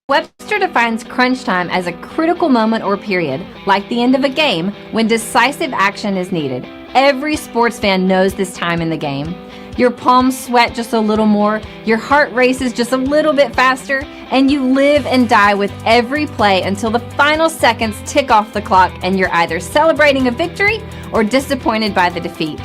Webster defines crunch time as a critical moment or period, like the end of a game, when decisive action is needed. Every sports fan knows this time in the game. Your palms sweat just a little more, your heart races just a little bit faster, and you live and die with every play until the final seconds tick off the clock and you're either celebrating a victory or disappointed by the defeat.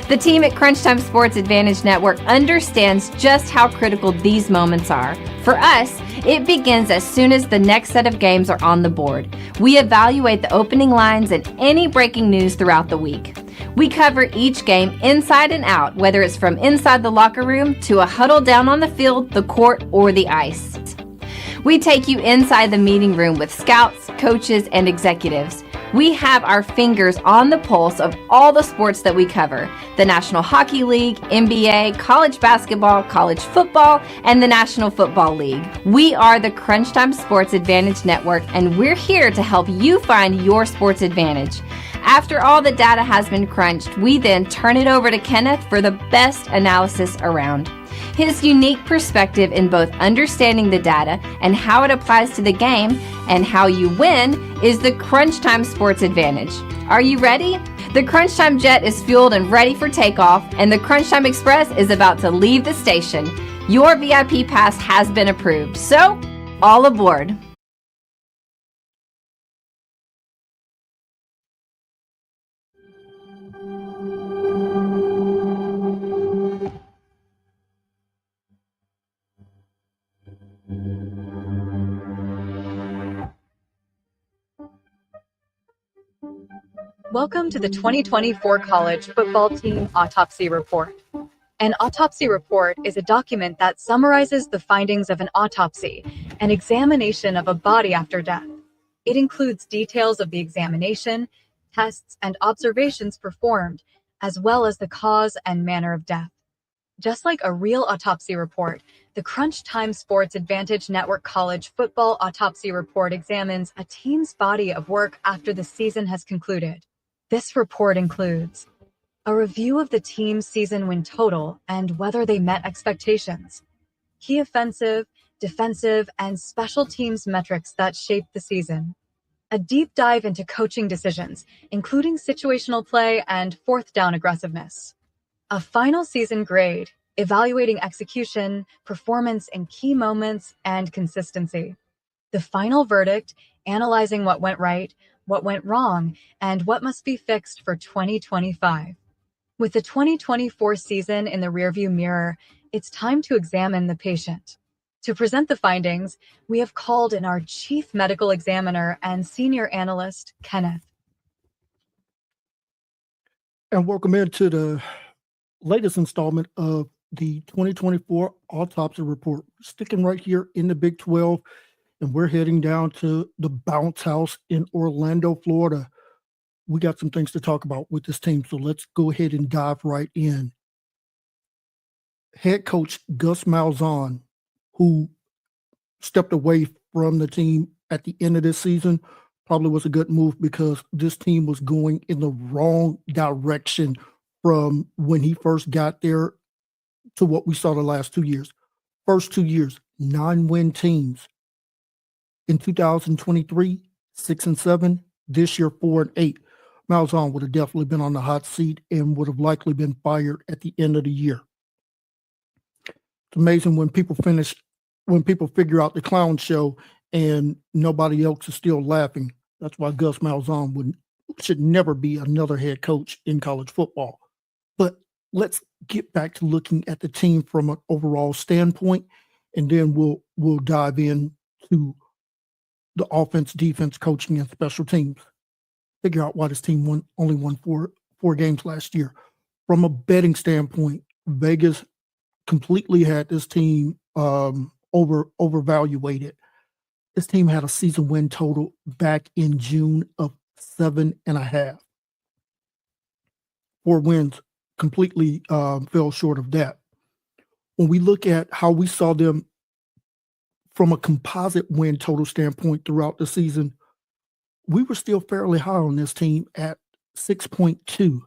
The team at Crunch Time Sports Advantage Network understands just how critical these moments are. For us, it begins as soon as the next set of games are on the board. We evaluate the opening lines and any breaking news throughout the week. We cover each game inside and out, whether it's from inside the locker room to a huddle down on the field, the court, or the ice. We take you inside the meeting room with scouts, coaches, and executives. We have our fingers on the pulse of all the sports that we cover: the National Hockey League, NBA, college basketball, college football, and the National Football League. We are the Crunch Time Sports Advantage Network, and we're here to help you find your sports advantage. After all the data has been crunched, we then turn it over to Kenneth for the best analysis around. His unique perspective in both understanding the data and how it applies to the game and how you win is the Crunch Time Sports Advantage. Are you ready? The Crunch Time Jet is fueled and ready for takeoff, and the Crunch Time Express is about to leave the station. Your VIP pass has been approved, so all aboard. Welcome to the 2024 College Football Team Autopsy Report. An autopsy report is a document that summarizes the findings of an autopsy, an examination of a body after death. It includes details of the examination, tests, and observations performed, as well as the cause and manner of death. Just like a real autopsy report, the Crunch Time Sports Advantage Network College Football Autopsy Report examines a team's body of work after the season has concluded. This report includes a review of the team's season win total and whether they met expectations, key offensive, defensive, and special teams metrics that shaped the season, a deep dive into coaching decisions, including situational play and fourth down aggressiveness, a final season grade, evaluating execution, performance in key moments, and consistency, the final verdict, analyzing what went right, what went wrong, and what must be fixed for 2025. With the 2024 season in the rearview mirror, it's time to examine the patient. To present the findings, we have called in our Chief Medical Examiner and Senior Analyst, Kenneth. And welcome into the latest installment of the 2024 Autopsy Report. Sticking right here in the Big 12, and we're heading down to the Bounce House in Orlando, Florida. We got some things to talk about with this team, so let's go ahead and dive right in. Head coach Gus Malzahn, who stepped away from the team at the end of this season, probably was a good move because this team was going in the wrong direction from when he first got there to what we saw the last 2 years. First 2 years, 9-win teams. In 2023, 6-7. This year, 4-8. Malzahn would have definitely been on the hot seat and would have likely been fired at the end of the year. It's amazing when people figure out the clown show and nobody else is still laughing. That's why Gus Malzahn should never be another head coach in college football. But let's get back to looking at the team from an overall standpoint, and then we'll dive into the offense, defense, coaching, and special teams. Figure out why this team only won four games last year. From a betting standpoint, Vegas completely had this team overvaluated. This team had a season win total back in June of 7.5. 4 wins completely fell short of that. When we look at how we saw them from a composite win total standpoint throughout the season, we were still fairly high on this team at 6.2.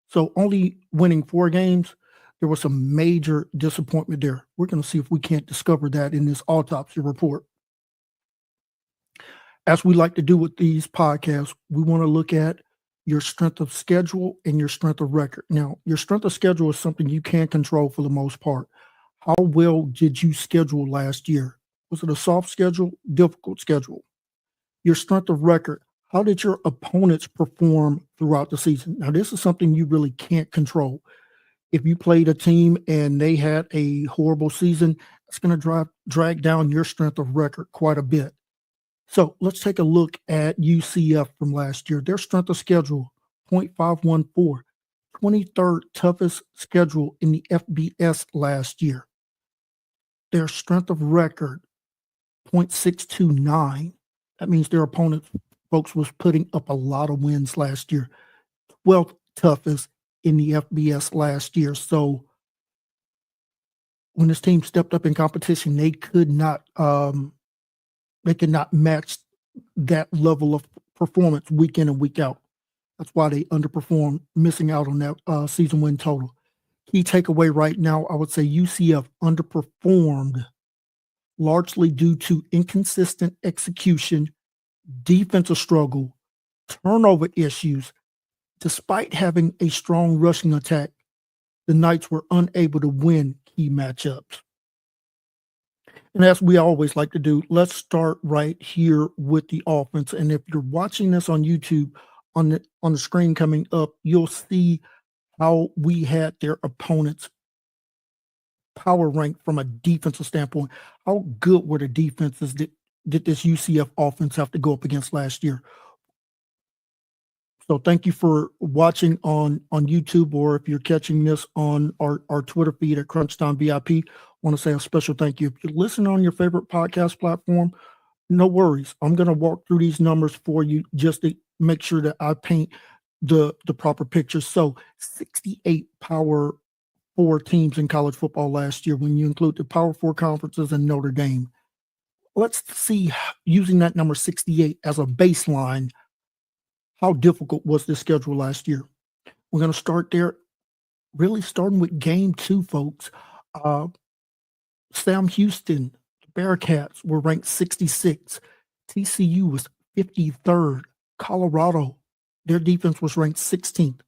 So only winning 4 games, there was some major disappointment there. We're going to see if we can't discover that in this autopsy report. As we like to do with these podcasts, we want to look at your strength of schedule and your strength of record. Now, your strength of schedule is something you can control for the most part. How well did you schedule last year? Was it a soft schedule, difficult schedule? Your strength of record, how did your opponents perform throughout the season? Now, this is something you really can't control. If you played a team and they had a horrible season, it's going to drag down your strength of record quite a bit. So let's take a look at UCF from last year. Their strength of schedule, 0.514, 23rd toughest schedule in the FBS last year. Their strength of record, 0.629. That means their opponent, folks, was putting up a lot of wins last year. 12th toughest in the FBS last year. So when this team stepped up in competition, they could not match that level of performance week in and week out. That's why they underperformed, missing out on that season win total. Key takeaway right now, I would say UCF underperformed largely due to inconsistent execution, defensive struggle, turnover issues. Despite having a strong rushing attack, the Knights were unable to win key matchups. And as we always like to do, let's start right here with the offense. And if you're watching this on YouTube, on the screen coming up, you'll see how we had their opponents power ranked from a defensive standpoint. How good were the defenses that did this UCF offense have to go up against last year? So thank you for watching on YouTube, or if you're catching this on our Twitter feed at Crunchtime VIP, I want to say a special thank you. If you're listening on your favorite podcast platform, no worries. I'm going to walk through these numbers for you just to make sure that I paint the proper picture. So 68 Power 4 teams in college football last year when you include the Power 4 conferences and Notre Dame. Let's see, using that number 68 as a baseline, how difficult was this schedule last year? We're going to start there, really starting with game 2, folks. Sam Houston, the Bearcats, were ranked 66. TCU was 53rd. Colorado, their defense was ranked 16th.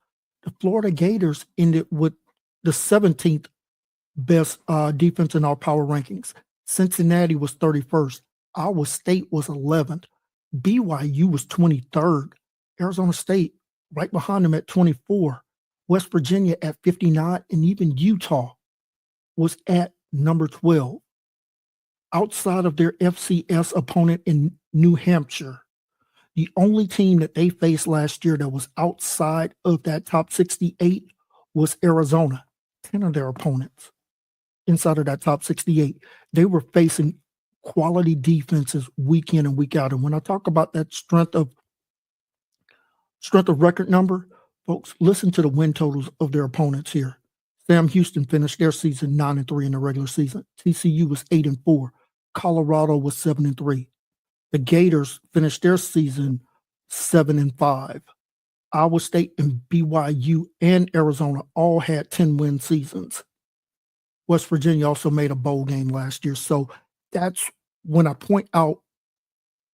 The Florida Gators ended with the 17th best defense in our power rankings. Cincinnati was 31st. Iowa State was 11th. BYU was 23rd. Arizona State right behind them at 24. West Virginia at 59, and even Utah was at number 12. Outside of their FCS opponent in New Hampshire, the only team that they faced last year that was outside of that top 68 was Arizona. 10 of their opponents inside of that top 68, they were facing quality defenses week in and week out. And when I talk about that strength of record number, folks, listen to the win totals of their opponents here. Sam Houston finished their season 9-3 in the regular season. TCU was 8-4. Colorado was 7-3. The Gators finished their season 7-5. Iowa State and BYU and Arizona all had 10-win seasons. West Virginia also made a bowl game last year. So that's when I point out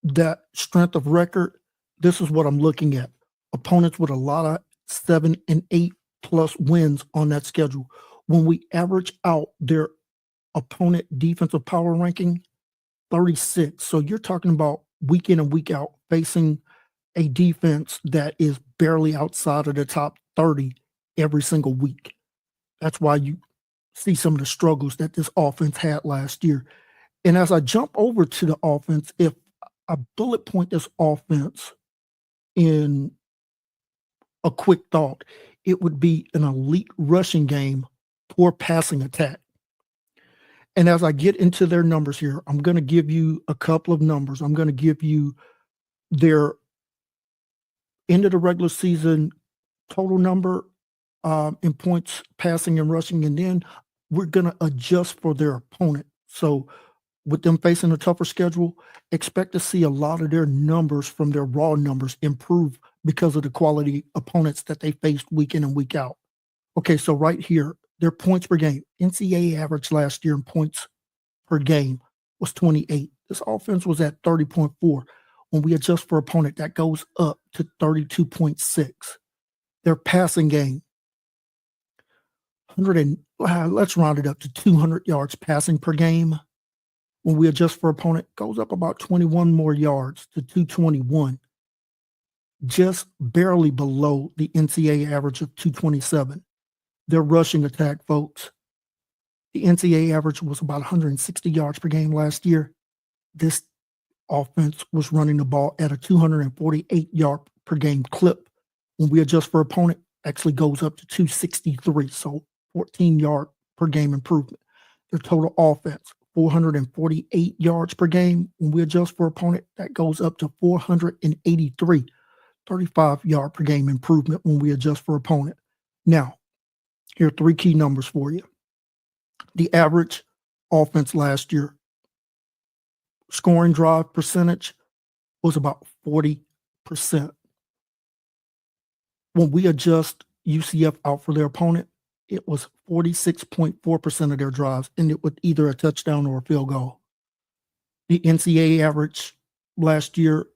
that strength of record, this is what I'm looking at. Opponents with a lot of 7 and 8 plus wins on that schedule. When we average out their opponent defensive power ranking, 36. So you're talking about week in and week out facing a defense that is barely outside of the top 30 every single week. That's why you see some of the struggles that this offense had last year. And as I jump over to the offense, if I bullet point this offense in a quick thought, it would be an elite rushing game, poor passing attack. And as I get into their numbers here, I'm going to give you a couple of numbers. I'm going to give you their end of the regular season total number in points, passing and rushing, and then we're going to adjust for their opponent. So with them facing a tougher schedule, expect to see a lot of their numbers from their raw numbers improve because of the quality opponents that they faced week in and week out. Okay, so right here, their points per game. NCAA average last year in points per game was 28. This offense was at 30.4. When we adjust for opponent, that goes up to 32.6. Their passing game, let's round it up to 200 yards passing per game. When we adjust for opponent, goes up about 21 more yards to 221, just barely below the NCAA average of 227. Their rushing attack, folks, the NCAA average was about 160 yards per game last year. This offense was running the ball at a 248 yard per game clip. When we adjust for opponent, actually goes up to 263, so 14 yard per game improvement. Their total offense, 448 yards per game. When we adjust for opponent, that goes up to 483, 35 yard per game improvement when we adjust for opponent. Now, here are three key numbers for you. The average offense last year, scoring drive percentage was about 40%. When we adjust UCF out for their opponent, it was 46.4% of their drives, and it would either a touchdown or a field goal. The NCAA average last year,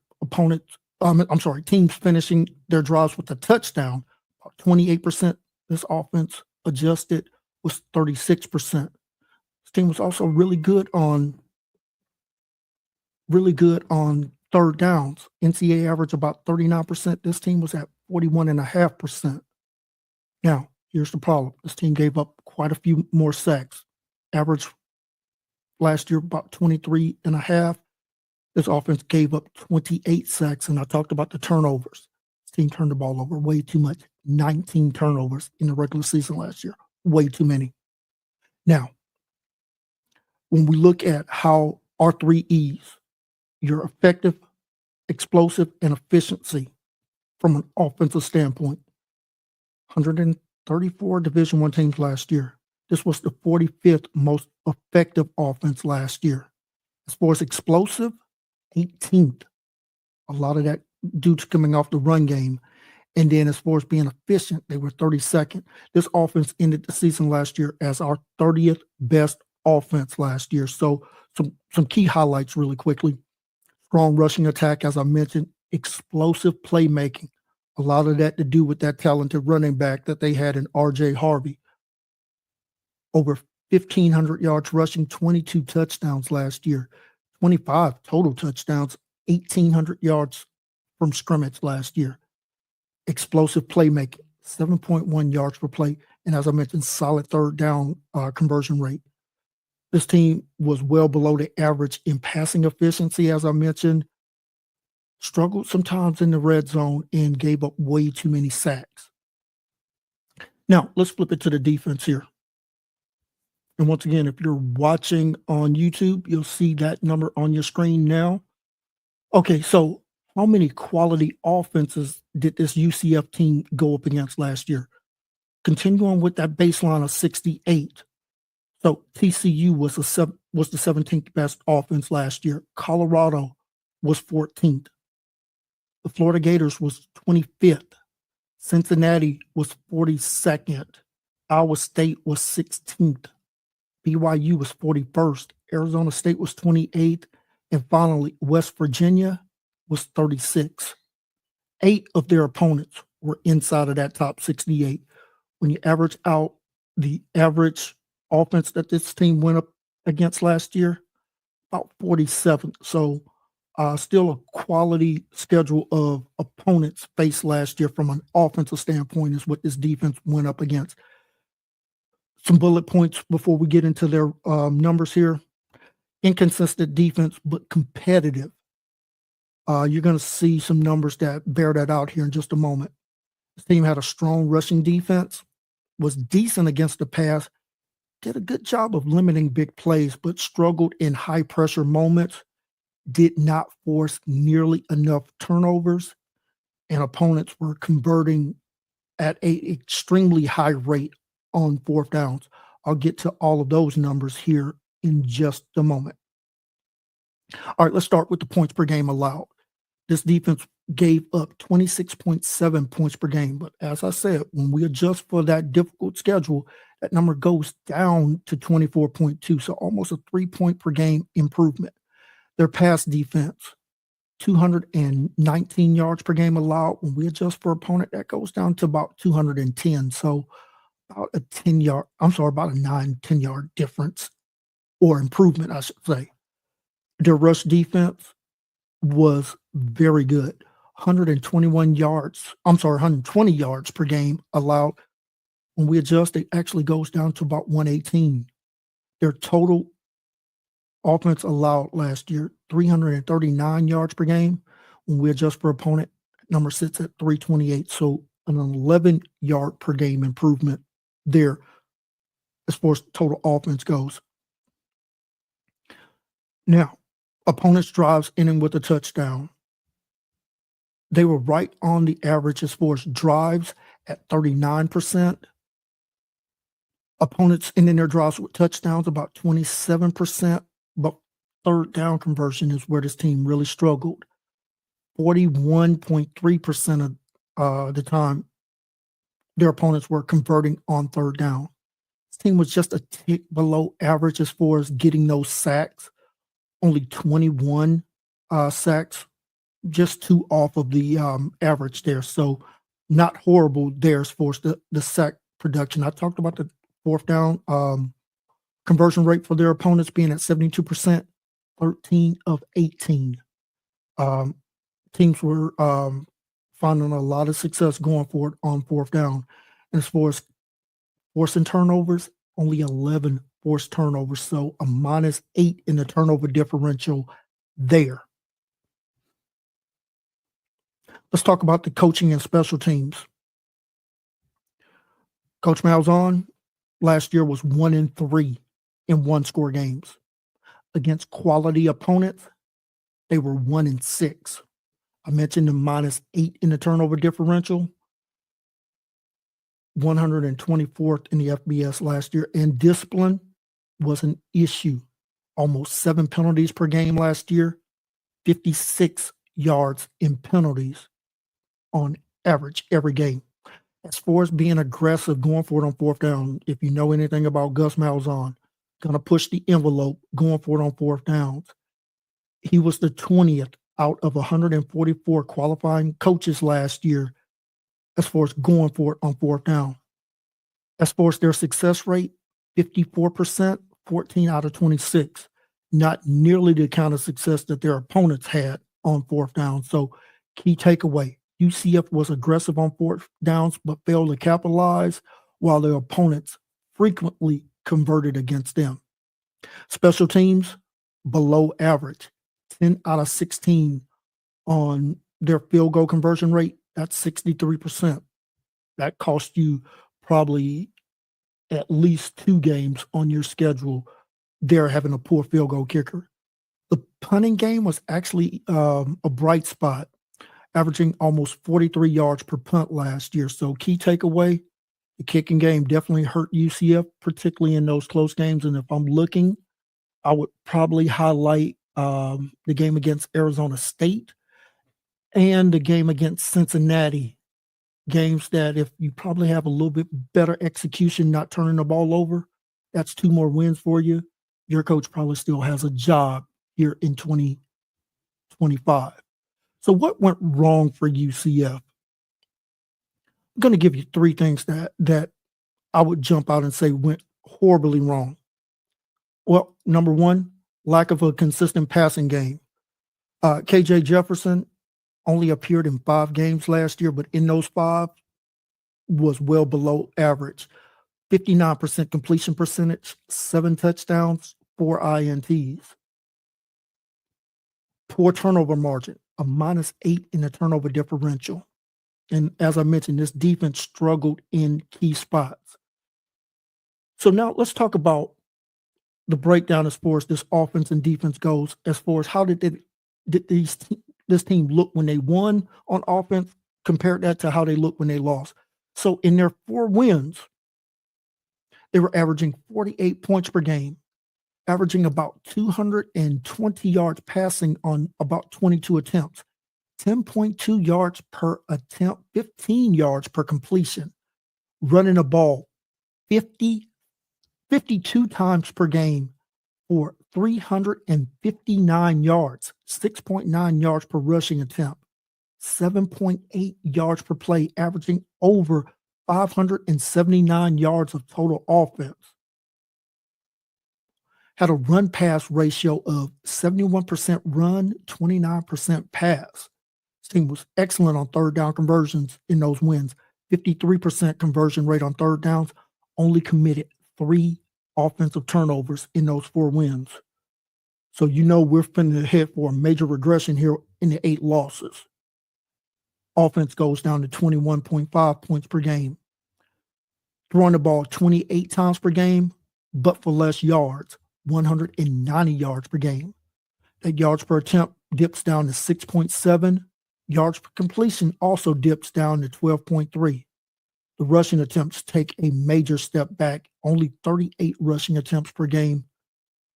teams finishing their drives with a touchdown, about 28%. This offense adjusted was 36%. This team was also really good on third downs. NCAA average about 39%. This team was at 41.5%. Now, here's the problem. This team gave up quite a few more sacks. Average last year about 23.5. This offense gave up 28 sacks, and I talked about the turnovers. This team turned the ball over way too much. 19 turnovers in the regular season last year. Way too many. Now, when we look at how our 3 E's, your effective, explosive, and efficiency from an offensive standpoint, 134 Division I teams last year. This was the 45th most effective offense last year. As far as explosive, 18th. A lot of that due to coming off the run game. And then as far as being efficient, they were 32nd. This offense ended the season last year as our 30th best offense last year. So some key highlights really quickly. Strong rushing attack, as I mentioned, explosive playmaking. A lot of that to do with that talented running back that they had in R.J. Harvey. Over 1,500 yards rushing, 22 touchdowns last year, 25 total touchdowns, 1,800 yards from scrimmage last year. Explosive playmaking, 7.1 yards per play, and as I mentioned, solid third down conversion rate. This team was well below the average in passing efficiency, as I mentioned. Struggled sometimes in the red zone and gave up way too many sacks. Now, let's flip it to the defense here. And once again, if you're watching on YouTube, you'll see that number on your screen now. Okay, so how many quality offenses did this UCF team go up against last year? Continue on with that baseline of 68. So TCU was the 17th best offense last year. Colorado was 14th. The Florida Gators was 25th. Cincinnati was 42nd. Iowa State was 16th. BYU was 41st. Arizona State was 28th. And finally, West Virginia was 36th. 8 of their opponents were inside of that top 68. When you average out the average offense that this team went up against last year, about 47th. So still a quality schedule of opponents faced last year from an offensive standpoint is what this defense went up against. Some bullet points before we get into their numbers here. Inconsistent defense, but competitive. You're going to see some numbers that bear that out here in just a moment. This team had a strong rushing defense, was decent against the pass, did a good job of limiting big plays, but struggled in high pressure moments, did not force nearly enough turnovers, and opponents were converting at an extremely high rate on fourth downs. I'll get to all of those numbers here in just a moment. All right, let's start with the points per game allowed. This defense gave up 26.7 points per game. But as I said, when we adjust for that difficult schedule, that number goes down to 24.2. So almost a 3-point per game improvement. Their pass defense, 219 yards per game allowed. When we adjust for opponent, that goes down to about 210. So about about a 9-10 yard difference or improvement, I should say. Their rush defense was very good. 120 yards per game allowed. When we adjust, it actually goes down to about 118. Their total offense allowed last year 339 yards per game. When we adjust for opponent, number sits at 328. So an 11-yard per game improvement there as far as total offense goes. Now, opponents' drives ending with a touchdown. They were right on the average as far as drives at 39%. Opponents ending their drives with touchdowns about 27%, but third down conversion is where this team really struggled. 41.3% of the time their opponents were converting on third down. This team was just a tick below average as far as getting those sacks. Only 21 sacks, just 2 off of the average there. So not horrible there as far as the sack production. I talked about the fourth down conversion rate for their opponents being at 72%, 13 of 18. Teams were finding a lot of success going for it on fourth down. And as far as forcing turnovers, only 11 forced turnovers, so a -8 in the turnover differential there. Let's talk about the coaching and special teams. Coach Malzahn last year was 1-3 in one-score games. Against quality opponents, they were 1-6. I mentioned the -8 in the turnover differential, 124th in the FBS last year, and discipline was an issue. Almost 7 penalties per game last year, 56 yards in penalties on average every game. As far as being aggressive, going for it on fourth down, if you know anything about Gus Malzahn, going to push the envelope, going for it on fourth downs. He was the 20th out of 144 qualifying coaches last year as far as going for it on fourth down. As far as their success rate, 54%, 14 out of 26. Not nearly the kind of success that their opponents had on fourth down. So key takeaway, UCF was aggressive on fourth downs but failed to capitalize, while their opponents frequently converted against them. Special teams, below average, 10 out of 16 on their field goal conversion rate. That's 63%. That cost you probably at least 2 games on your schedule there having a poor field goal kicker. The punting game was actually a bright spot, averaging almost 43 yards per punt last year. So key takeaway, the kicking game definitely hurt UCF, particularly in those close games. And if I'm looking, I would probably highlight the game against Arizona State and the game against Cincinnati. Games that if you probably have a little bit better execution, not turning the ball over, that's 2 more wins for you. Your coach probably still has a job here in 2025. So what went wrong for UCF? I'm going to give you 3 things that I would jump out and say went horribly wrong. Well, number 1, lack of a consistent passing game. KJ Jefferson only appeared in 5 games last year, but in those 5 was well below average. 59% completion percentage, 7 touchdowns, 4 INTs. Poor turnover margin, a -8 in the turnover differential. And as I mentioned, this defense struggled in key spots. So now let's talk about the breakdown as far as this offense and defense goes, as far as how did this team look when they won on offense, compared that to how they look when they lost. So in their 4 wins, they were averaging 48 points per game, averaging about 220 yards passing on about 22 attempts, 10.2 yards per attempt, 15 yards per completion, running the ball 52 times per game for 359 yards, 6.9 yards per rushing attempt, 7.8 yards per play, averaging over 579 yards of total offense. Had a run pass ratio of 71% run, 29% pass. This team was excellent on third down conversions in those wins. 53% conversion rate on third downs, only committed 3 offensive turnovers in those 4 wins. So we're finna head for a major regression here in the 8 losses. Offense goes down to 21.5 points per game. Throwing the ball 28 times per game, but for less yards, 190 yards per game. That yards per attempt dips down to 6.7. Yards per completion also dips down to 12.3. The rushing attempts take a major step back, only 38 rushing attempts per game,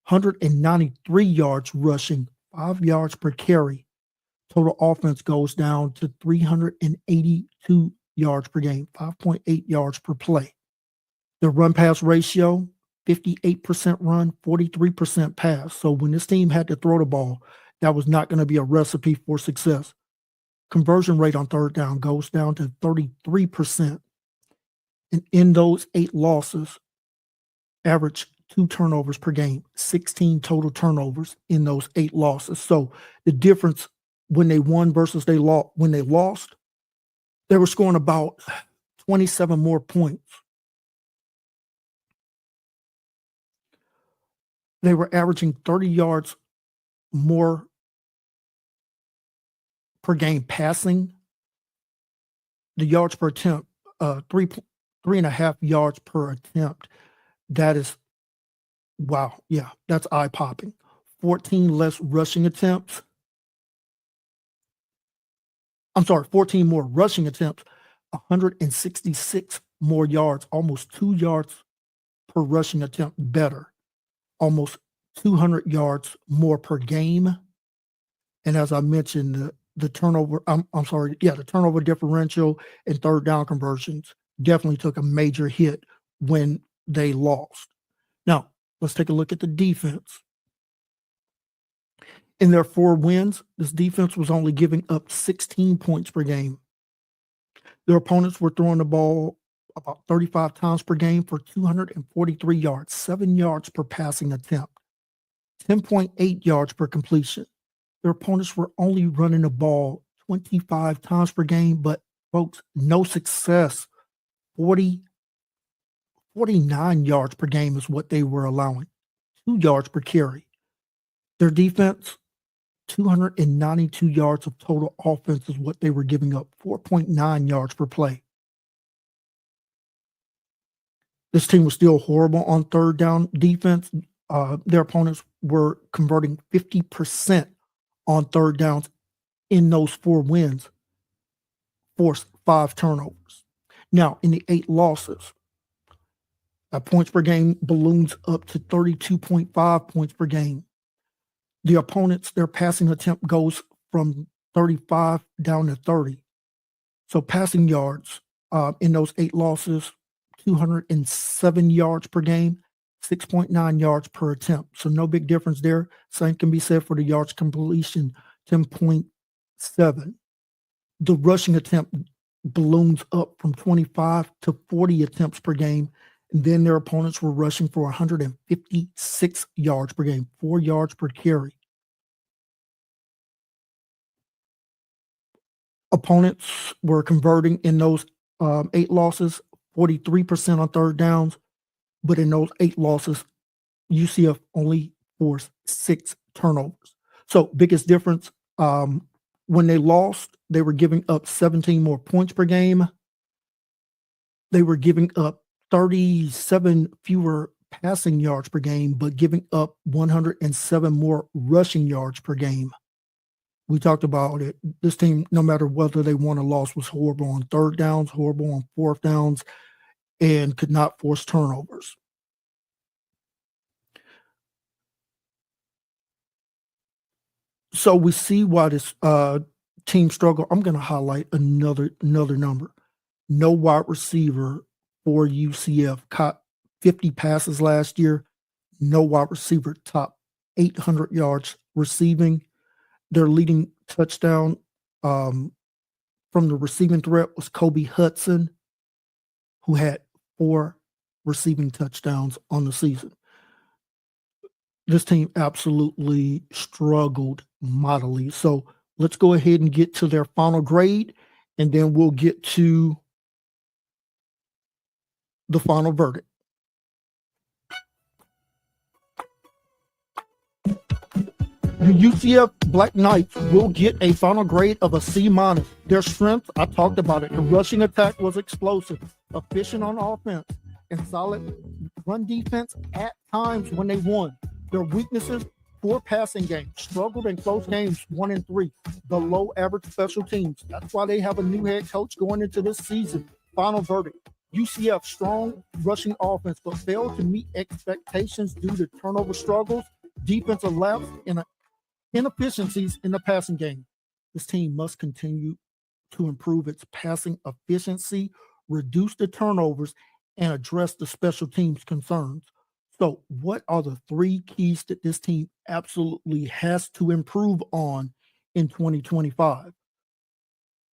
193 yards rushing, 5 yards per carry. Total offense goes down to 382 yards per game, 5.8 yards per play. The run pass ratio, 58% run, 43% pass. So when this team had to throw the ball, that was not going to be a recipe for success. Conversion rate on third down goes down to 33%. And in those 8 losses, average 2 turnovers per game, 16 total turnovers in those 8 losses. So the difference when they won versus when they lost, they were scoring about 27 more points. They were averaging 30 yards more per game passing. The yards per attempt, 3.5 yards per attempt. That is, wow, yeah, that's eye-popping. 14 less rushing attempts. 14 more rushing attempts, 166 more yards, almost 2 yards per rushing attempt better, almost 200 yards more per game. And as I mentioned, the turnover, the turnover differential and third down conversions definitely took a major hit when they lost. Now, let's take a look at the defense. In their 4 wins, this defense was only giving up 16 points per game. Their opponents were throwing the ball about 35 times per game for 243 yards, 7 yards per passing attempt, 10.8 yards per completion. Their opponents were only running the ball 25 times per game, but folks, no success. 49 yards per game is what they were allowing, 2 yards per carry. Their defense, 292 yards of total offense is what they were giving up, 4.9 yards per play. This team was still horrible on third down defense. Their opponents were converting 50% on third downs in those 4 wins, forced 5 turnovers. Now, in the 8 losses, points per game balloons up to 32.5 points per game. The opponents, their passing attempt goes from 35 down to 30. So passing yards in those 8 losses, 207 yards per game, 6.9 yards per attempt. So no big difference there. Same can be said for the yards completion, 10.7. The rushing attempt balloons up from 25 to 40 attempts per game. And then their opponents were rushing for 156 yards per game, 4 yards per carry. Opponents were converting in those 8 losses, 43% on third downs. But in those 8 losses, UCF only forced 6 turnovers. So biggest difference, when they lost, they were giving up 17 more points per game. They were giving up 37 fewer passing yards per game, but giving up 107 more rushing yards per game. We talked about it. This team, no matter whether they won or lost, was horrible on third downs, horrible on fourth downs, and could not force turnovers. So we see why this team struggle. I'm going to highlight another number. No wide receiver for UCF caught 50 passes last year. No wide receiver top 800 yards receiving. Their leading touchdown from the receiving threat was Kobe Hudson, who had 4 receiving touchdowns on the season. This team absolutely struggled mightily. So let's go ahead and get to their final grade, and then we'll get to the final verdict. The UCF Black Knights will get a final grade of a C-. Their strength, I talked about it. The rushing attack was explosive, efficient on offense, and solid run defense at times when they won. Their weaknesses, poor passing game, struggled in close games 1 and 3, below average special teams. That's why they have a new head coach going into this season. Final verdict. UCF strong rushing offense, but failed to meet expectations due to turnover struggles, defensive lapse, and inefficiencies in the passing game. This team must continue to improve its passing efficiency, reduce the turnovers, and address the special teams concerns. So what are the 3 keys that this team absolutely has to improve on in 2025?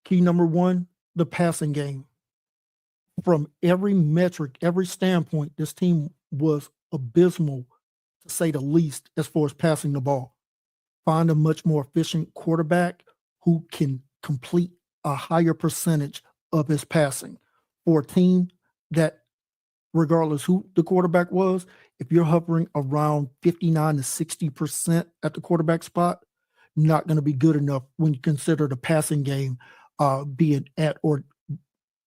Key number 1, the passing game. From every metric, every standpoint, this team was abysmal, to say the least, as far as passing the ball. Find a much more efficient quarterback who can complete a higher percentage of his passing. For a team that, regardless who the quarterback was, if you're hovering around 59 to 60% at the quarterback spot, not going to be good enough when you consider the passing game being at or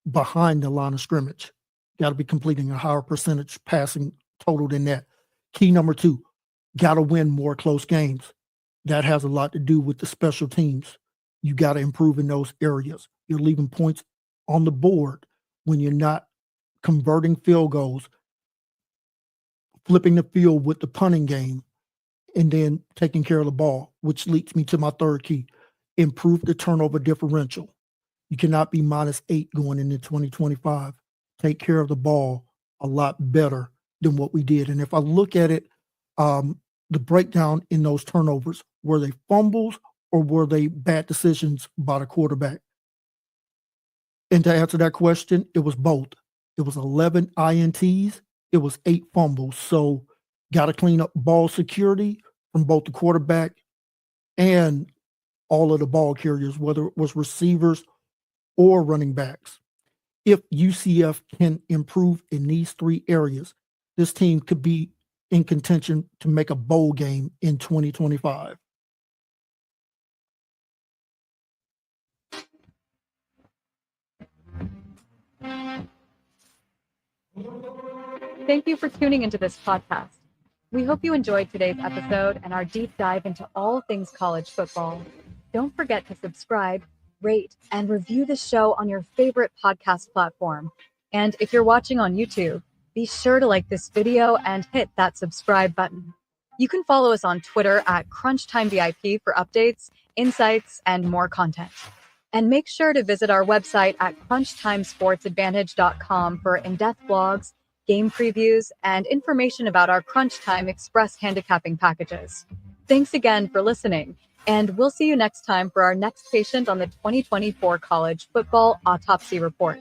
behind the line of scrimmage. Got to be completing a higher percentage passing total than that. Key number 2, got to win more close games. That has a lot to do with the special teams. You got to improve in those areas. You're leaving points on the board when you're not converting field goals, flipping the field with the punting game, and then taking care of the ball, which leads me to my 3rd key. Improve the turnover differential. You cannot be -8 going into 2025. Take care of the ball a lot better than what we did. And if I look at it, the breakdown in those turnovers, were they fumbles or were they bad decisions by the quarterback? And to answer that question, it was both. It was 11 INTs. It was 8 fumbles. So got to clean up ball security from both the quarterback and all of the ball carriers, whether it was receivers or running backs. If UCF can improve in these 3 areas, this team could be in contention to make a bowl game in 2025. Thank you for tuning into this podcast. We hope you enjoyed today's episode and our deep dive into all things college football. Don't forget to subscribe, rate, and review the show on your favorite podcast platform. And if you're watching on YouTube, be sure to like this video and hit that subscribe button. You can follow us on Twitter at CrunchTimeVIP for updates, insights, and more content. And make sure to visit our website at CrunchTimeSportsAdvantage.com for in-depth blogs, game previews, and information about our Crunch Time Express handicapping packages. Thanks again for listening, and we'll see you next time for our next patient on the 2024 College Football Autopsy Report.